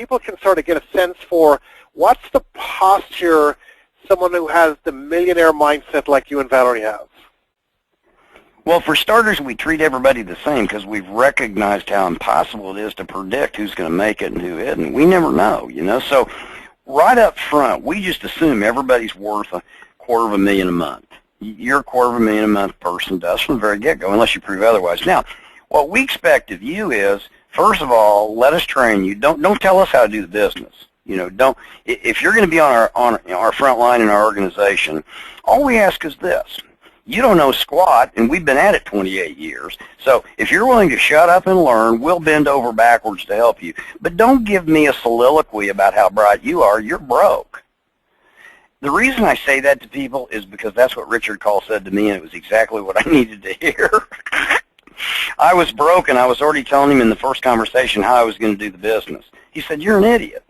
people can sort of get a sense for what's the posture someone who has the millionaire mindset like you and Valerie have? Well, for starters, we treat everybody the same because we've recognized how impossible it is to predict who's going to make it and who isn't. We never know, you know. So right up front, we just assume everybody's worth $250,000 a month. You're a $250,000 a month person, does from the very get-go, unless you prove otherwise. Now, what we expect of you is, first of all, let us train you. Don't tell us how to do the business. You know, don't. If you're going to be on our front line in our organization, all we ask is this. You don't know squat, and we've been at it 28 years. So if you're willing to shut up and learn, we'll bend over backwards to help you. But don't give me a soliloquy about how bright you are. You're broke. The reason I say that to people is because that's what Richard Call said to me, and it was exactly what I needed to hear. I was broke, and I was already telling him in the first conversation how I was going to do the business. He said, "You're an idiot."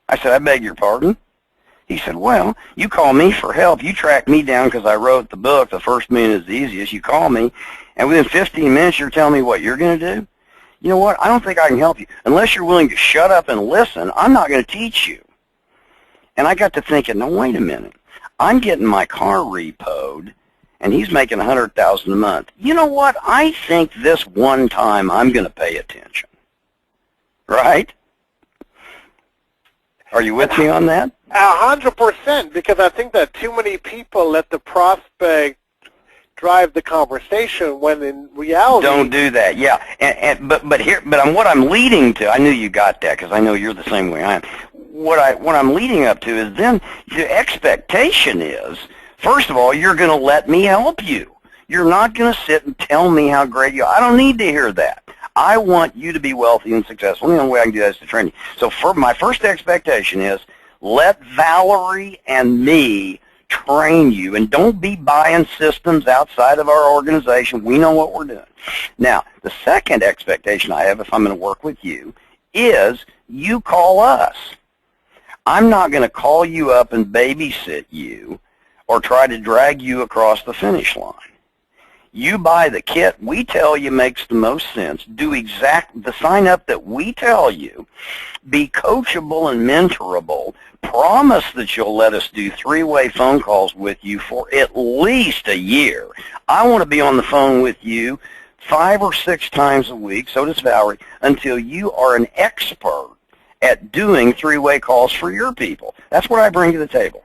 I said, "I beg your pardon?" He said, "Well, you call me for help. You track me down because I wrote the book, The First Million is the Easiest. You call me, and within 15 minutes you're telling me what you're going to do? You know what? I don't think I can help you. Unless you're willing to shut up and listen, I'm not going to teach you." And I got to thinking, now wait a minute. I'm getting my car repoed, and he's making $100,000 a month. You know what? I think this one time I'm going to pay attention. Right? Are you with me on that? 100%, because I think that too many people let the prospect drive the conversation when in reality... Don't do that, yeah. But what I'm leading to, I knew you got that because I know you're the same way I am. What I'm leading up to is then the expectation is, first of all, you're going to let me help you. You're not going to sit and tell me how great you are. I don't need to hear that. I want you to be wealthy and successful. The only way I can do that is to train you. So my first expectation is let Valerie and me train you, and don't be buying systems outside of our organization. We know what we're doing. Now, the second expectation I have if I'm going to work with you is you call us. I'm not going to call you up and babysit you or try to drag you across the finish line. You buy the kit we tell you makes the most sense. Do the sign up that we tell you. Be coachable and mentorable. Promise that you'll let us do 3-way phone calls with you for at least a year. I want to be on the phone with you 5 or 6 times a week, so does Valerie, until you are an expert at doing 3-way calls for your people. That's what I bring to the table.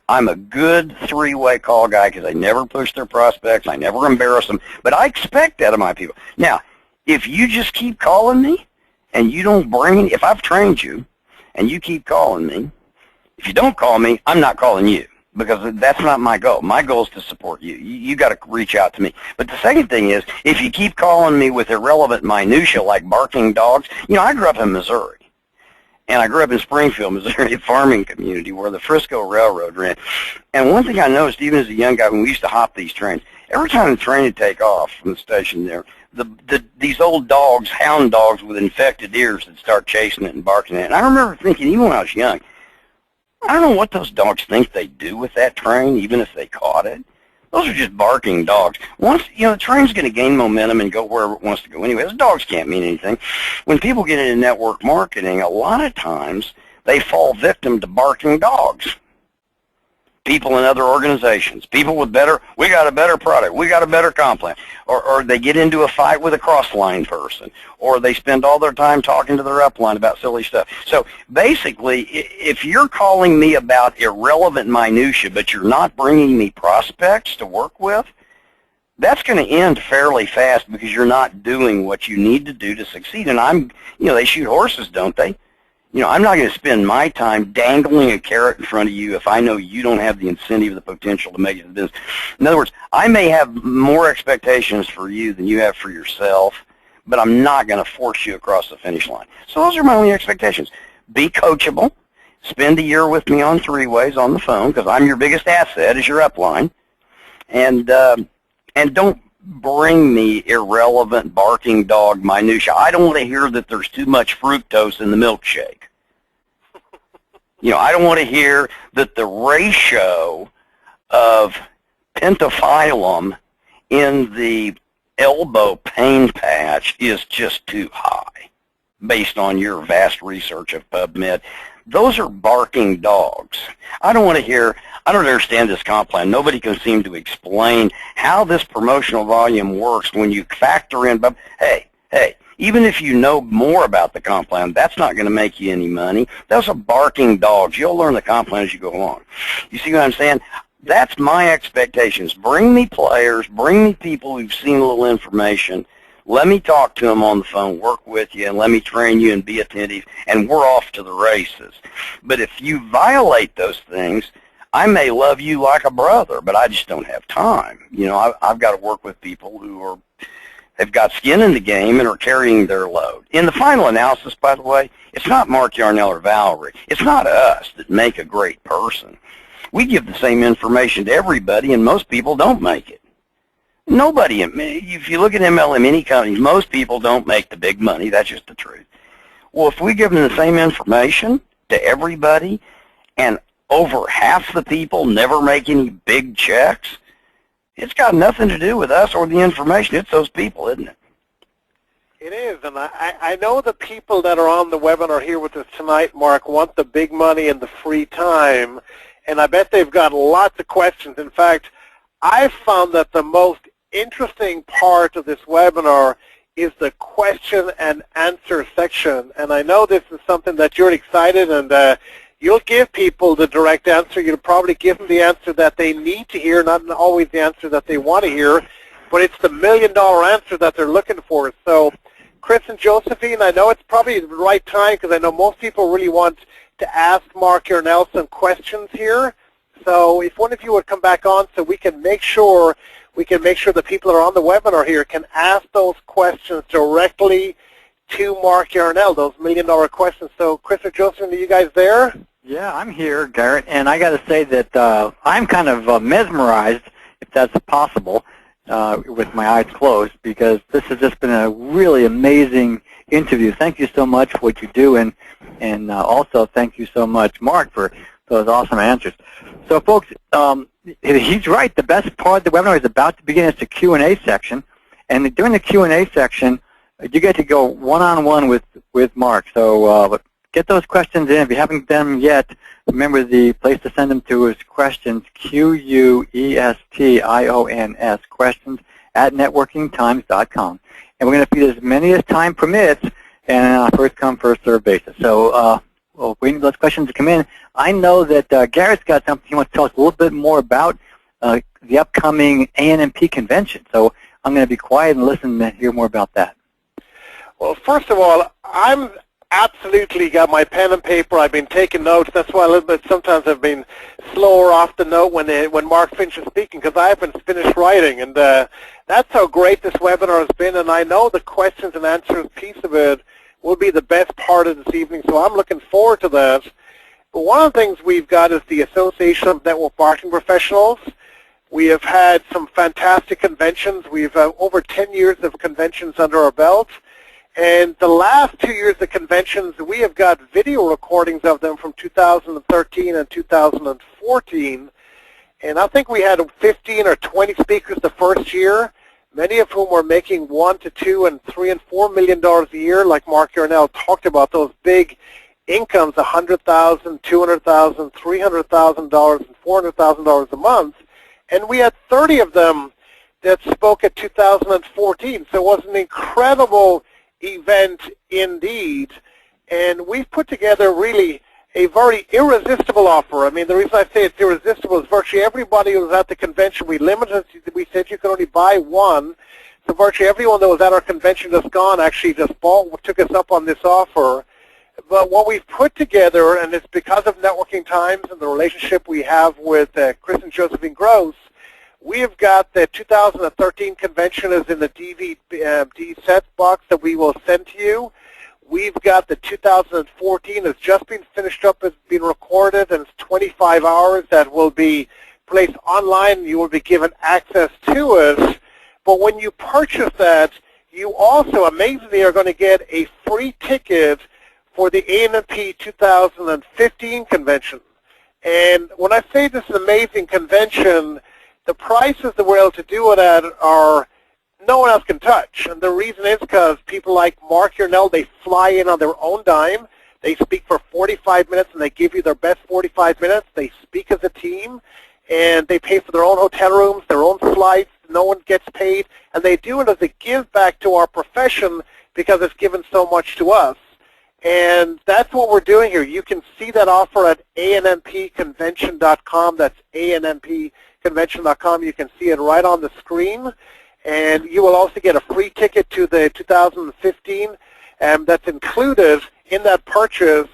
I'm a good 3-way call guy because I never push their prospects. I never embarrass them. But I expect that of my people. Now, if you just keep calling me and you don't bring, if I've trained you and you keep calling me, if you don't call me, I'm not calling you because that's not my goal. My goal is to support you. You got to reach out to me. But the second thing is, if you keep calling me with irrelevant minutia like barking dogs, you know, I grew up in Missouri. And I grew up in Springfield, Missouri, a farming community where the Frisco Railroad ran. And one thing I noticed, even as a young guy, when we used to hop these trains, every time the train would take off from the station there, these old dogs, hound dogs with infected ears, would start chasing it and barking at it. And I remember thinking, even when I was young, I don't know what those dogs think they do with that train, even if they caught it. Those are just barking dogs. Once, you know, the train's going to gain momentum and go wherever it wants to go anyway. Those dogs can't mean anything. When people get into network marketing, a lot of times they fall victim to barking dogs. People in other organizations, people with we got a better product, we got a better comp plan, or they get into a fight with a cross-line person, or they spend all their time talking to their upline about silly stuff. So basically, if you're calling me about irrelevant minutia, but you're not bringing me prospects to work with, that's going to end fairly fast because you're not doing what you need to do to succeed. And they shoot horses, don't they? You know, I'm not going to spend my time dangling a carrot in front of you if I know you don't have the incentive, the potential to make it in business. In other words, I may have more expectations for you than you have for yourself, but I'm not going to force you across the finish line. So those are my only expectations. Be coachable. Spend a year with me on 3-ways on the phone because I'm your biggest asset is your upline. And don't bring me irrelevant barking dog minutia. I don't want to hear that there's too much fructose in the milkshake. You know, I don't want to hear that the ratio of pentaphyllum in the elbow pain patch is just too high. based on your vast research of PubMed. Those are barking dogs. I don't understand this comp plan. Nobody can seem to explain how this promotional volume works when you factor in, but hey, even if you know more about the comp plan, that's not going to make you any money. Those are barking dogs. You'll learn the comp plan as you go along. You see what I'm saying? That's my expectations. Bring me players, bring me people who've seen a little information. Let me talk to them on the phone, work with you, and let me train you and be attentive, and we're off to the races. But if you violate those things, I may love you like a brother, but I just don't have time. You know, I've got to work with people who have got skin in the game and are carrying their load. In the final analysis, by the way, it's not Mark Yarnell or Valerie. It's not us that make a great person. We give the same information to everybody, and most people don't make it. Nobody, if you look at MLM, any companies, most people don't make the big money. That's just the truth. Well, if we give them the same information to everybody, and over half the people never make any big checks, it's got nothing to do with us or the information. It's those people, isn't it? It is, and I know the people that are on the webinar here with us tonight, Mark, want the big money and the free time, and I bet they've got lots of questions. In fact, I found that the most interesting part of this webinar is the question and answer section, and I know this is something that you're excited, and you'll give people the direct answer. You'll probably give them the answer that they need to hear, not always the answer that they want to hear, but it's the million-dollar answer that they're looking for. So, Chris and Josephine, I know it's probably the right time because I know most people really want to ask Mark Yarnell some questions here. So if one of you would come back on so we can make sure the people that are on the webinar here can ask those questions directly to Mark Yarnell, those million-dollar questions. So Chris or Josephine, are you guys there? Yeah, I'm here, Garrett, and I got to say that I'm kind of mesmerized, if that's possible, with my eyes closed, because this has just been a really amazing interview. Thank you so much for what you do, and also thank you so much, Mark, for those awesome answers. So, folks, he's right. The best part of the webinar is about to begin. It's the Q&A section, and during the Q&A section, you get to go one-on-one with Mark. So get those questions in. If you haven't done them yet, remember the place to send them to is questions, Questions, questions @networkingtimes.com. And we're going to feed as many as time permits, and on a first-come, first-served basis. So we're waiting for those questions to come in. I know that Garrett's got something he wants to tell us a little bit more about the upcoming ANP convention. So I'm going to be quiet and listen to hear more about that. Well, first of all, I'm absolutely got my pen and paper. I've been taking notes. That's why a little bit sometimes I've been slower off the note when Mark finishes speaking, because I haven't finished writing. And that's how great this webinar has been. And I know the questions and answers piece of it will be the best part of this evening. So I'm looking forward to that. But one of the things we've got is the Association of Network Marketing Professionals. We have had some fantastic conventions. We've over 10 years of conventions under our belt. And the last 2 years of conventions, we have got video recordings of them from 2013 and 2014. And I think we had 15 or 20 speakers the first year, many of whom were making $1 to $2 and $3 and $4 million a year, like Mark Yarnell talked about, those big incomes, $100,000, $200,000, $300,000, and $400,000 a month. And we had 30 of them that spoke at 2014. So it was an incredible event indeed, and we've put together really a very irresistible offer. I mean, the reason I say it's irresistible is virtually everybody who was at the convention, we limited, we said you could only buy one, so virtually everyone that was at our convention that's gone actually just took us up on this offer. But what we've put together, and it's because of Networking Times and the relationship we have with Chris and Josephine Gross, we have got the 2013 convention is in the DVD set box that we will send to you. We've got the 2014 has just been finished up, it's been recorded, and it's 25 hours that will be placed online. You will be given access to it. But when you purchase that, you also amazingly are going to get a free ticket for the ANP 2015 convention. And when I say this is an amazing convention, the prices that we're able to do it at are no one else can touch. And the reason is because people like Mark Yarnell, they fly in on their own dime. They speak for 45 minutes, and they give you their best 45 minutes. They speak as a team, and they pay for their own hotel rooms, their own flights. No one gets paid, and they do it as a give back to our profession because it's given so much to us. And that's what we're doing here. You can see that offer at anmpconvention.com. That's anmpconvention.com. You can see it right on the screen. And you will also get a free ticket to the 2015 that's included in that purchase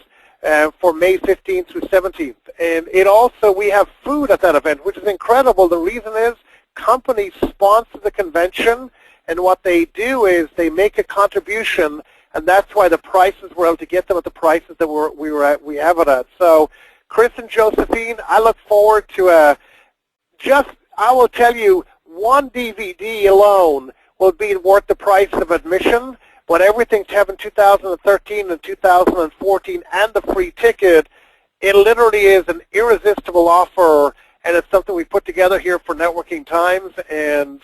for May 15th through 17th. And it also, we have food at that event, which is incredible. The reason is companies sponsor the convention, and what they do is they make a contribution, and that's why the prices, we're able to get them at the prices that we have it at. So Chris and Josephine, I look forward to I will tell you, one DVD alone will be worth the price of admission, but everything to have in 2013 and 2014 and the free ticket, it literally is an irresistible offer, and it's something we put together here for Networking Times, and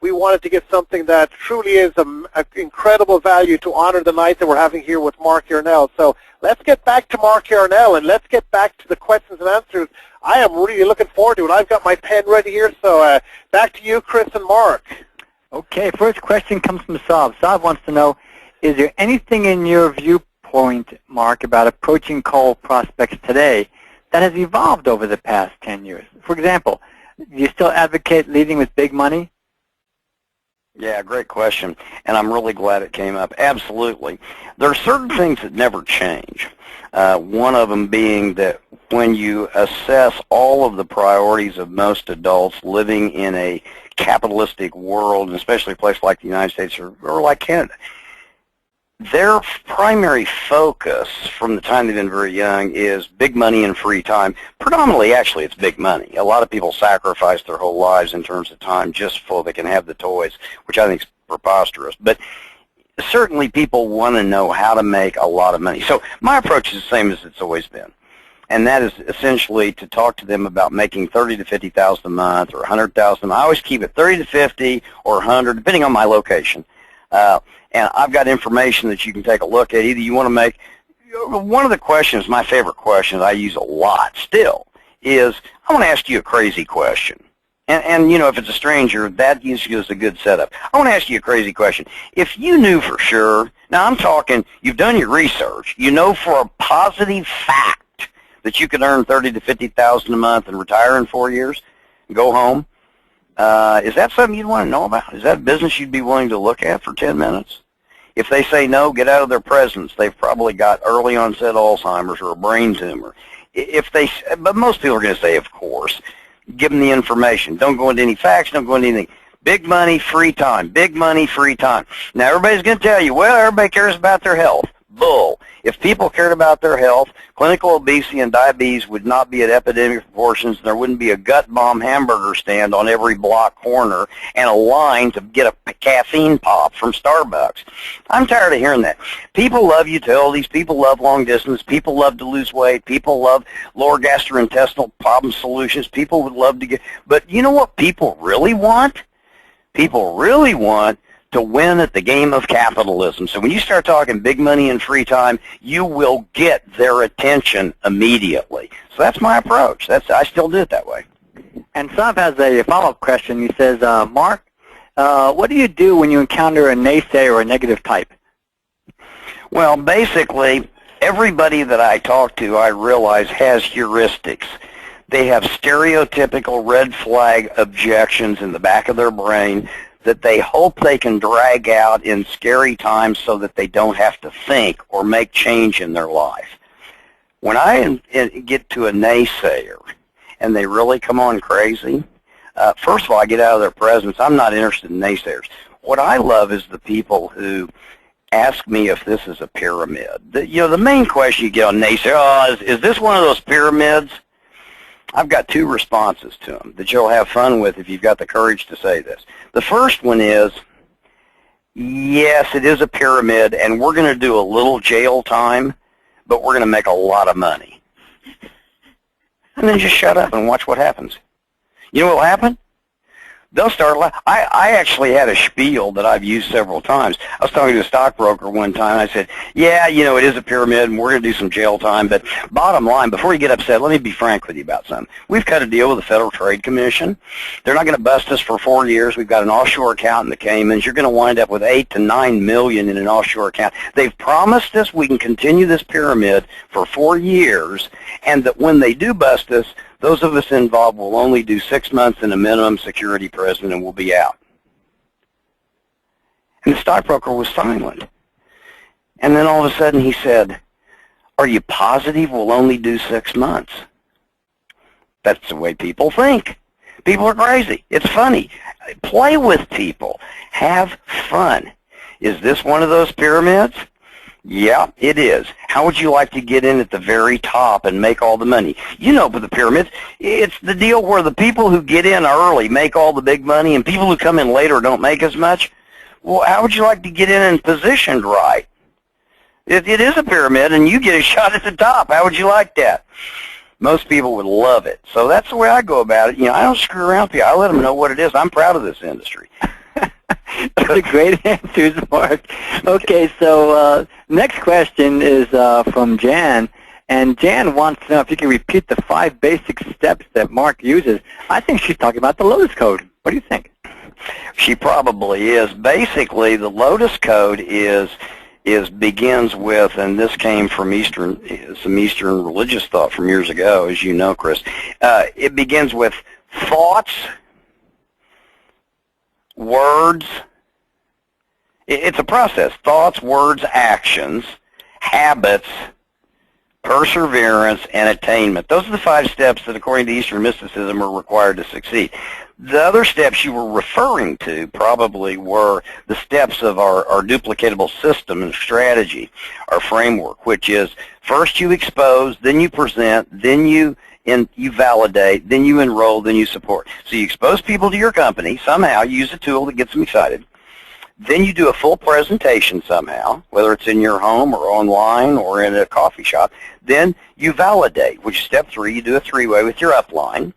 we wanted to get something that truly is an incredible value to honor the night that we're having here with Mark Yarnell. So let's get back to Mark Yarnell, and let's get back to the questions and answers. I am really looking forward to it. I've got my pen ready here, so back to you, Chris and Mark. Okay, first question comes from Saab. Saab wants to know, is there anything in your viewpoint, Mark, about approaching coal prospects today that has evolved over the past 10 years? For example, do you still advocate leading with big money? Yeah, great question, and I'm really glad it came up. Absolutely. There are certain things that never change. One of them being that when you assess all of the priorities of most adults living in a capitalistic world, and especially a place like the United States or like Canada, their primary focus from the time they've been very young is big money and free time. Predominantly, actually, it's big money. A lot of people sacrifice their whole lives in terms of time just so they can have the toys, which I think is preposterous. But certainly people want to know how to make a lot of money. So my approach is the same as it's always been. And that is essentially to talk to them about making $30,000 to $50,000 a month or $100,000. I always keep it 30 to 50 or 100, depending on my location. And I've got information that you can take a look at. Either you want to make, one of the questions, my favorite question that I use a lot still, is I want to ask you a crazy question. And you know, if it's a stranger, that usually is a good setup. I want to ask you a crazy question. If you knew for sure, now I'm talking, you've done your research, you know for a positive fact that you could earn $30,000 to $50,000 a month and retire in 4 years and go home, is that something you'd want to know about? Is that a business you'd be willing to look at for 10 minutes? If they say no, get out of their presence. They've probably got early onset Alzheimer's or a brain tumor. But most people are going to say, of course. Give them the information. Don't go into any facts. Don't go into anything. Big money, free time. Big money, free time. Now, everybody's going to tell you, well, everybody cares about their health. Bull. If people cared about their health, clinical obesity and diabetes would not be at epidemic proportions. There wouldn't be a gut bomb hamburger stand on every block corner and a line to get a caffeine pop from Starbucks. I'm tired of hearing that. People love utilities. People love long distance. People love to lose weight. People love lower gastrointestinal problem solutions. People would love to get, but you know what people really want? People really want to win at the game of capitalism. So when you start talking big money and free time, you will get their attention immediately. So that's my approach. I still do it that way. And Saab has a follow-up question. He says, Mark, what do you do when you encounter a naysayer or a negative type? Well, basically, everybody that I talk to, I realize, has heuristics. They have stereotypical red flag objections in the back of their brain that they hope they can drag out in scary times so that they don't have to think or make change in their life. When I get to a naysayer and they really come on crazy, first of all, I get out of their presence. I'm not interested in naysayers. What I love is the people who ask me if this is a pyramid. The main question you get on naysayers, is this one of those pyramids? I've got two responses to them that you'll have fun with if you've got the courage to say this. The first one is, yes, it is a pyramid, and we're going to do a little jail time, but we're going to make a lot of money. And then just shut up and watch what happens. You know what will happen? they'll start. I actually had a spiel that I've used several times. I was talking to a stockbroker one time, and I said, yeah, you know, it is a pyramid, and we're going to do some jail time, but bottom line, before you get upset, let me be frank with you about something. We've cut a deal with the Federal Trade Commission. They're not going to bust us for 4 years. We've got an offshore account in the Caymans. You're going to wind up with $8 to $9 million in an offshore account. They've promised us we can continue this pyramid for 4 years, and that when they do bust us, those of us involved will only do 6 months in a minimum security prison and we'll be out. And the stockbroker was silent. And then all of a sudden he said, are you positive we'll only do 6 months? That's the way people think. People are crazy. It's funny. Play with people. Have fun. Is this one of those pyramids? Yeah, it is. How would you like to get in at the very top and make all the money? You know, with the pyramids, it's the deal where the people who get in early make all the big money and people who come in later don't make as much. Well, how would you like to get in and positioned right? It is a pyramid, and you get a shot at the top. How would you like that? Most people would love it. So that's the way I go about it. You know, I don't screw around with people. I let them know what it is. I'm proud of this industry. Those are great answers, Mark. Okay, so next question is from Jan. And Jan wants to know if you can repeat the 5 basic steps that Mark uses. I think she's talking about the Lotus Code. What do you think? She probably is. Basically, the Lotus Code begins with, and this came from some Eastern religious thought from years ago, as you know, Chris. It begins with thoughts, words. It's a process. Thoughts, words, actions, habits, perseverance, and attainment. Those are the 5 steps that, according to Eastern mysticism, are required to succeed. The other steps you were referring to probably were the steps of our duplicatable system and strategy, our framework, which is first you expose, then you present, then you validate, then you enroll, then you support. So you expose people to your company, somehow you use a tool that gets them excited. Then you do a full presentation somehow, whether it's in your home or online or in a coffee shop. Then you validate, which is step 3. You do a 3-way with your upline.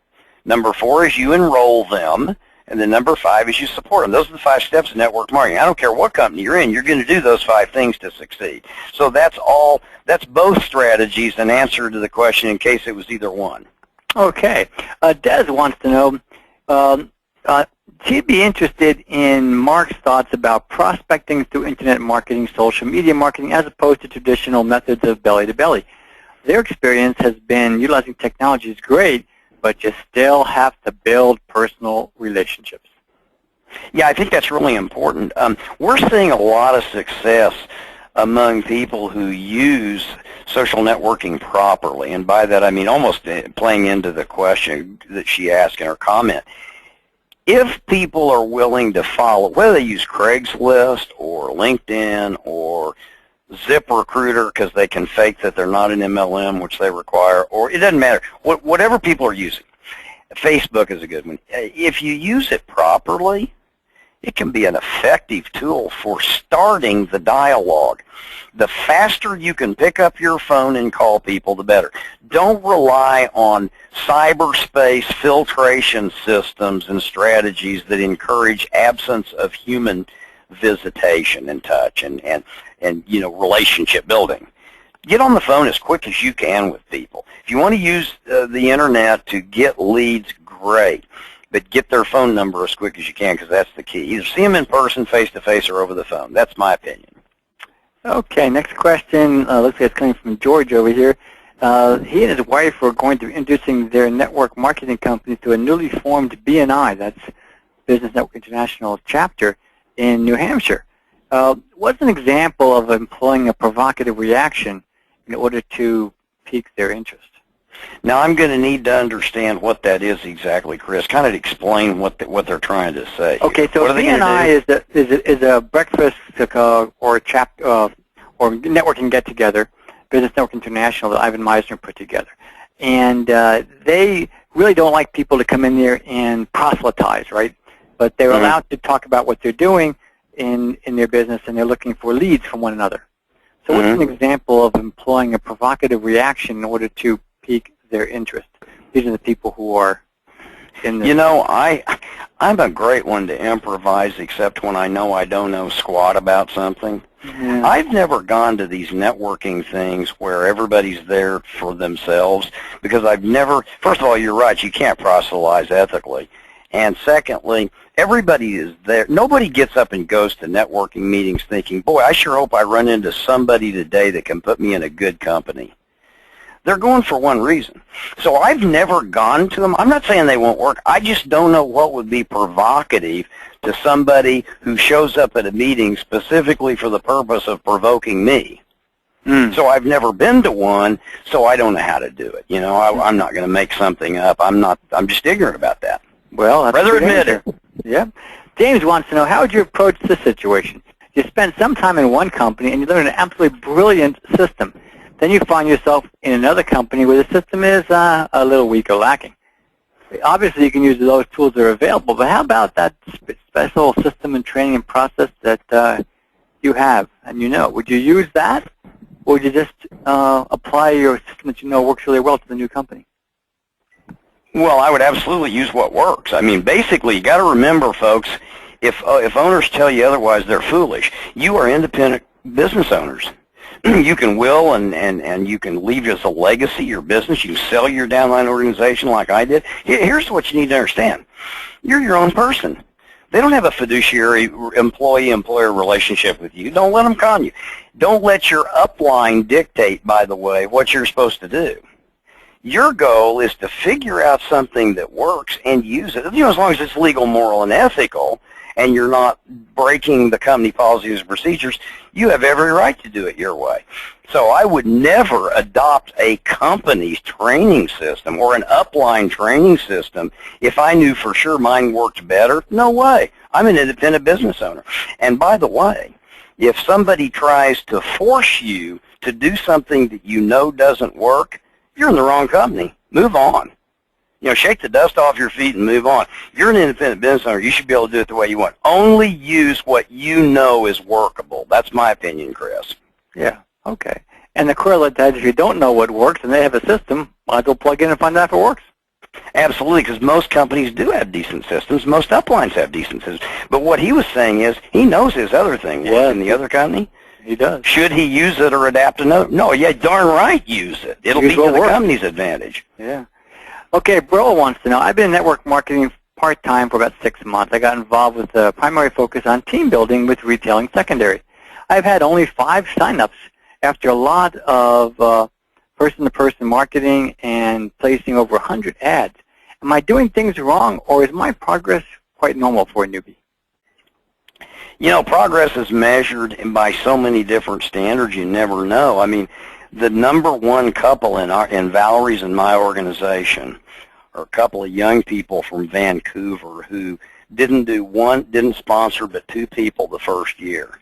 Number 4 is you enroll them. And then number 5 is you support them. Those are the 5 steps of network marketing. I don't care what company you're in, you're going to do those 5 things to succeed. So that's both strategies, an answer to the question in case it was either one. Okay. Des wants to know, she'd be interested in Mark's thoughts about prospecting through internet marketing, social media marketing, as opposed to traditional methods of belly-to-belly. Their experience has been utilizing technology is great, but you still have to build personal relationships. Yeah, I think that's really important. We're seeing a lot of success among people who use social networking properly, and by that I mean almost playing into the question that she asked in her comment. If people are willing to follow, whether they use Craigslist or LinkedIn or ZipRecruiter because they can fake that they're not an MLM, which they require, or it doesn't matter, whatever people are using. Facebook is a good one. If you use it properly, it can be an effective tool for starting the dialogue. The faster you can pick up your phone and call people, the better. Don't rely on cyberspace filtration systems and strategies that encourage absence of human visitation and touch and you know, relationship building. Get on the phone as quick as you can with people. If you want to use the internet to get leads, great. But get their phone number as quick as you can, because that's the key. Either see them in person, face-to-face, or over the phone. That's my opinion. Okay, next question. Looks like it's coming from George over here. He and his wife are going to be introducing their network marketing company to a newly formed BNI, that's Business Network International chapter, in New Hampshire. What's an example of employing a provocative reaction in order to pique their interest? Now, I'm going to need to understand what that is exactly, Chris. Kind of explain what they're trying to say. Okay, so BNI is a breakfast or networking get-together, Business Network International, that Ivan Meisner put together. And they really don't like people to come in there and proselytize, right? But they're allowed to talk about what they're doing in their business, and they're looking for leads from one another. So what's an example of employing a provocative reaction in order to pique their interest? These are the people who are in the... You know, I'm a great one to improvise, except when I know I don't know squat about something. Yeah. I've never gone to these networking things where everybody's there for themselves, because I've never, first of all, you're right, you can't proselytize ethically. And secondly, everybody is there. Nobody gets up and goes to networking meetings thinking, boy, I sure hope I run into somebody today that can put me in a good company. They're going for one reason. So I've never gone to them. I'm not saying they won't work. I just don't know what would be provocative to somebody who shows up at a meeting specifically for the purpose of provoking me. So I've never been to one, so I don't know how to do it. You know, I'm not going to make something up. I'm just ignorant about that. Well, that's Rather a good admit answer. it. Yeah. James wants to know, how would you approach this situation? You spend some time in one company and you learn an absolutely brilliant system. Then you find yourself in another company where the system is a little weak or lacking. Obviously, you can use those tools that are available, but how about that special system and training and process that you have and you know? Would you use that, or would you just apply your system that you know works really well to the new company? Well, I would absolutely use what works. I mean, basically, you got to remember, folks, if owners tell you otherwise, they're foolish. You are independent business owners. You can will and you can leave as a legacy your business. You can sell your downline organization like I did. Here's what you need to understand. You're your own person. They don't have a fiduciary employee-employer relationship with you. Don't let them con you. Don't let your upline dictate, by the way, what you're supposed to do. Your goal is to figure out something that works and use it. You know, as long as it's legal, moral, and ethical, and you're not breaking the company policies and procedures, you have every right to do it your way. So I would never adopt a company's training system or an upline training system if I knew for sure mine worked better. No way. I'm an independent business owner. And by the way, if somebody tries to force you to do something that you know doesn't work, you're in the wrong company. Move on. You know, shake the dust off your feet and move on. You're an independent business owner. You should be able to do it the way you want. Only use what you know is workable. That's my opinion, Chris. Yeah, okay. And the correlate to that, if you don't know what works and they have a system, might as well plug in and find out if it works. Absolutely, because most companies do have decent systems. Most uplines have decent systems. But what he was saying is he knows his other thing works in the other company. He does. Should he use it or adapt to no? No, yeah, darn right use it. It'll be to the company's advantage. Yeah. Okay, Bro wants to know, I've been in network marketing part-time for about 6 months. I got involved with a primary focus on team building with retailing secondary. I've had only 5 sign-ups after a lot of person-to-person marketing and placing over 100 ads. Am I doing things wrong, or is my progress quite normal for a newbie? You know, progress is measured by so many different standards you never know. I mean, the #1 couple in Valerie's and my organization are a couple of young people from Vancouver who didn't sponsor but 2 people the first year.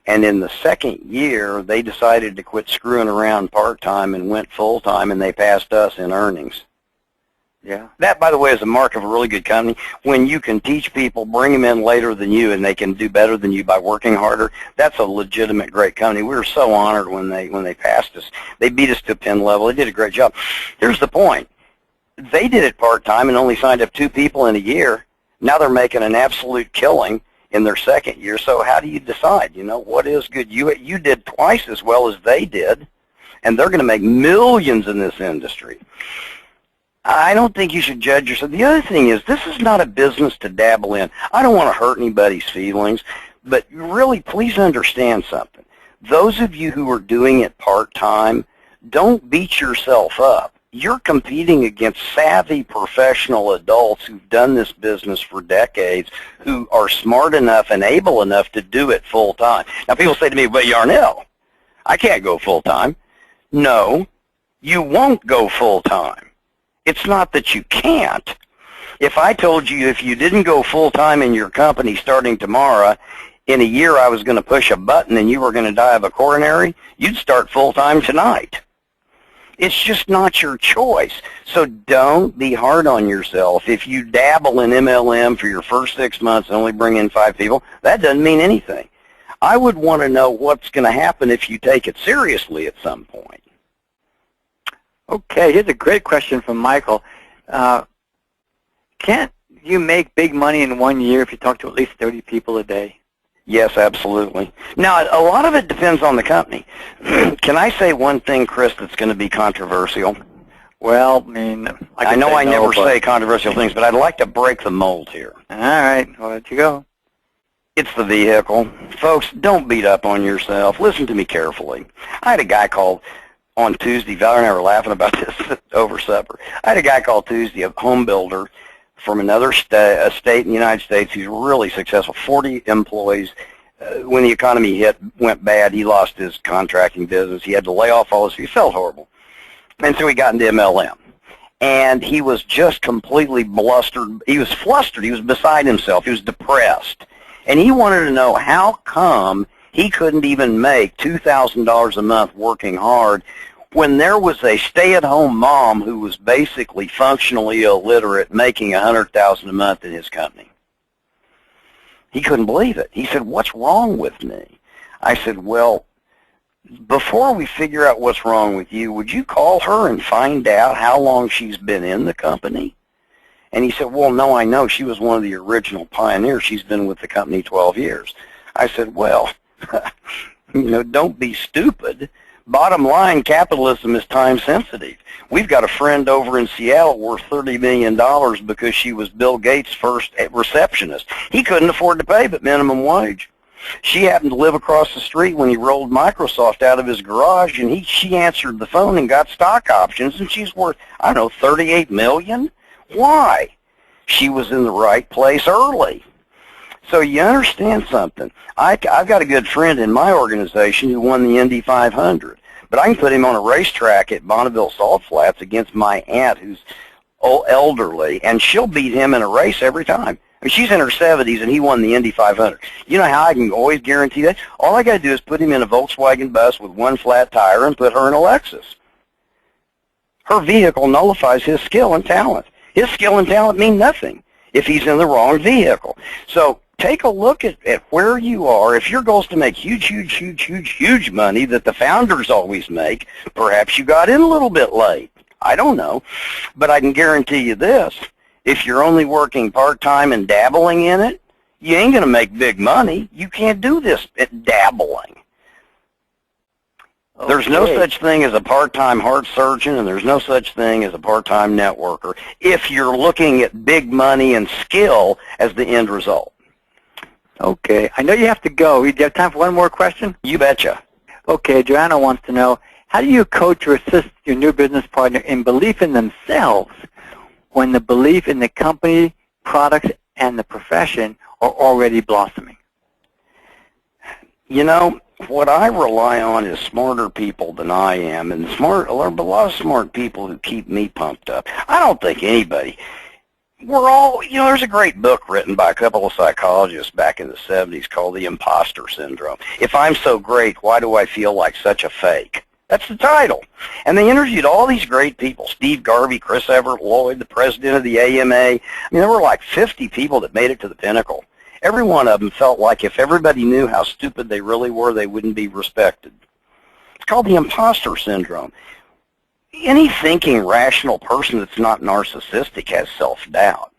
And in the second year, they decided to quit screwing around part-time and went full-time, and they passed us in earnings. Yeah. That, by the way, is a mark of a really good company. When you can teach people, bring them in later than you, and they can do better than you by working harder, that's a legitimate great company. We were so honored when they passed us. They beat us to pen level. They did a great job. Here's the point. They did it part-time and only signed up 2 people in a year. Now they're making an absolute killing in their second year. So how do you decide, you know, what is good? You did twice as well as they did, and they're going to make millions in this industry. I don't think you should judge yourself. The other thing is, this is not a business to dabble in. I don't want to hurt anybody's feelings, but really, please understand something. Those of you who are doing it part-time, don't beat yourself up. You're competing against savvy professional adults who've done this business for decades, who are smart enough and able enough to do it full-time. Now, people say to me, but Yarnell, I can't go full-time. No, you won't go full-time. It's not that you can't. If I told you if you didn't go full-time in your company starting tomorrow, in a year I was going to push a button and you were going to die of a coronary, you'd start full-time tonight. It's just not your choice. So don't be hard on yourself. If you dabble in MLM for your first 6 months and only bring in 5 people, that doesn't mean anything. I would want to know what's going to happen if you take it seriously at some point. Okay, here's a great question from Michael. you make big money in 1 year if you talk to at least 30 people a day? Yes, absolutely. Now, a lot of it depends on the company. Can I say one thing, Chris, that's going to be controversial? Well, I mean, I know I never say controversial things, but I'd like to break the mold here. All right, I'll let you go. It's the vehicle. Folks, don't beat up on yourself. Listen to me carefully. I had a guy called on Tuesday. Valerie and I were laughing about this over supper. I had a guy called Tuesday, a home builder from another state in the United States who's really successful, 40 employees. When the economy went bad, he lost his contracting business. He had to lay off all his. He felt horrible. And so he got into MLM. And he was just completely blustered. He was flustered. He was beside himself. He was depressed. And he wanted to know how come he couldn't even make $2,000 a month working hard when there was a stay-at-home mom who was basically functionally illiterate making $100,000 a month in his company. He couldn't believe it. He said, "What's wrong with me?" I said, "Well, before we figure out what's wrong with you, would you call her and find out how long she's been in the company?" And he said, "Well, no, I know. She was one of the original pioneers. She's been with the company 12 years. I said, "Well, don't be stupid. Bottom line, capitalism is time sensitive. We've got a friend over in Seattle worth $30 million because she was Bill Gates' first receptionist. He couldn't afford to pay but minimum wage. She happened to live across the street when he rolled Microsoft out of his garage, and she answered the phone and got stock options, and she's worth, I don't know, $38 million. Why? She was in the right place early." So you understand something. I've got a good friend in my organization who won the Indy 500, but I can put him on a racetrack at Bonneville Salt Flats against my aunt who's elderly, and she'll beat him in a race every time. I mean, she's in her 70s, and he won the Indy 500. You know how I can always guarantee that? All I got to do is put him in a Volkswagen bus with one flat tire and put her in a Lexus. Her vehicle nullifies his skill and talent. His skill and talent mean nothing if he's in the wrong vehicle. So take a look at where you are. If your goal is to make huge money that the founders always make, perhaps you got in a little bit late. I don't know. But I can guarantee you this. If you're only working part-time and dabbling in it, you ain't going to make big money. You can't do this at dabbling. Okay. There's no such thing as a part-time heart surgeon, and there's no such thing as a part-time networker if you're looking at big money and skill as the end result. Okay. I know you have to go. Do you have time for one more question? You betcha. Okay. Joanna wants to know, how do you coach or assist your new business partner in belief in themselves when the belief in the company, products, and the profession are already blossoming? You know, what I rely on is smarter people than I am, and a lot of smart people who keep me pumped up. I don't think anybody. We're all, there's a great book written by a couple of psychologists back in the 70s called The Imposter Syndrome. If I'm so great, why do I feel like such a fake? That's the title. And they interviewed all these great people, Steve Garvey, Chris Everett Lloyd, the president of the AMA. I mean, there were like 50 people that made it to the pinnacle. Every one of them felt like if everybody knew how stupid they really were, they wouldn't be respected. It's called the imposter syndrome. Any thinking, rational person that's not narcissistic has self-doubt.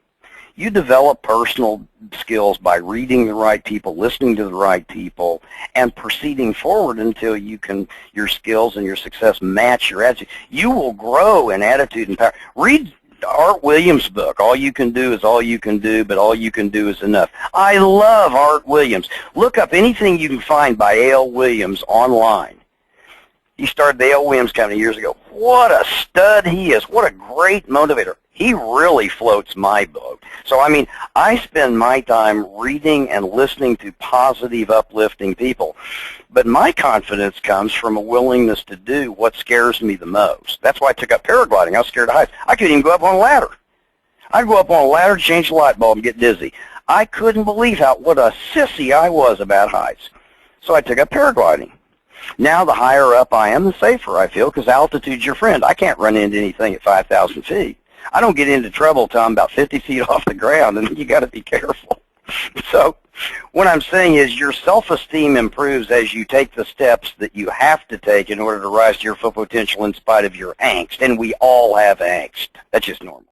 You develop personal skills by reading the right people, listening to the right people, and proceeding forward until your skills and your success match your attitude. You will grow in attitude and power. Read Art Williams' book, All You Can Do Is All You Can Do, but All You Can Do Is Enough. I love Art Williams. Look up anything you can find by A.L. Williams online. He started the A.L. Williams Company years ago. What a stud he is. What a great motivator. He really floats my boat. So, I mean, I spend my time reading and listening to positive, uplifting people. But my confidence comes from a willingness to do what scares me the most. That's why I took up paragliding. I was scared of heights. I couldn't even go up on a ladder. I'd go up on a ladder, change the light bulb, and get dizzy. I couldn't believe what a sissy I was about heights. So I took up paragliding. Now the higher up I am, the safer I feel, because altitude's your friend. I can't run into anything at 5,000 feet. I don't get into trouble until I'm about 50 feet off the ground, and you got to be careful. So what I'm saying is your self-esteem improves as you take the steps that you have to take in order to rise to your full potential in spite of your angst. And we all have angst. That's just normal.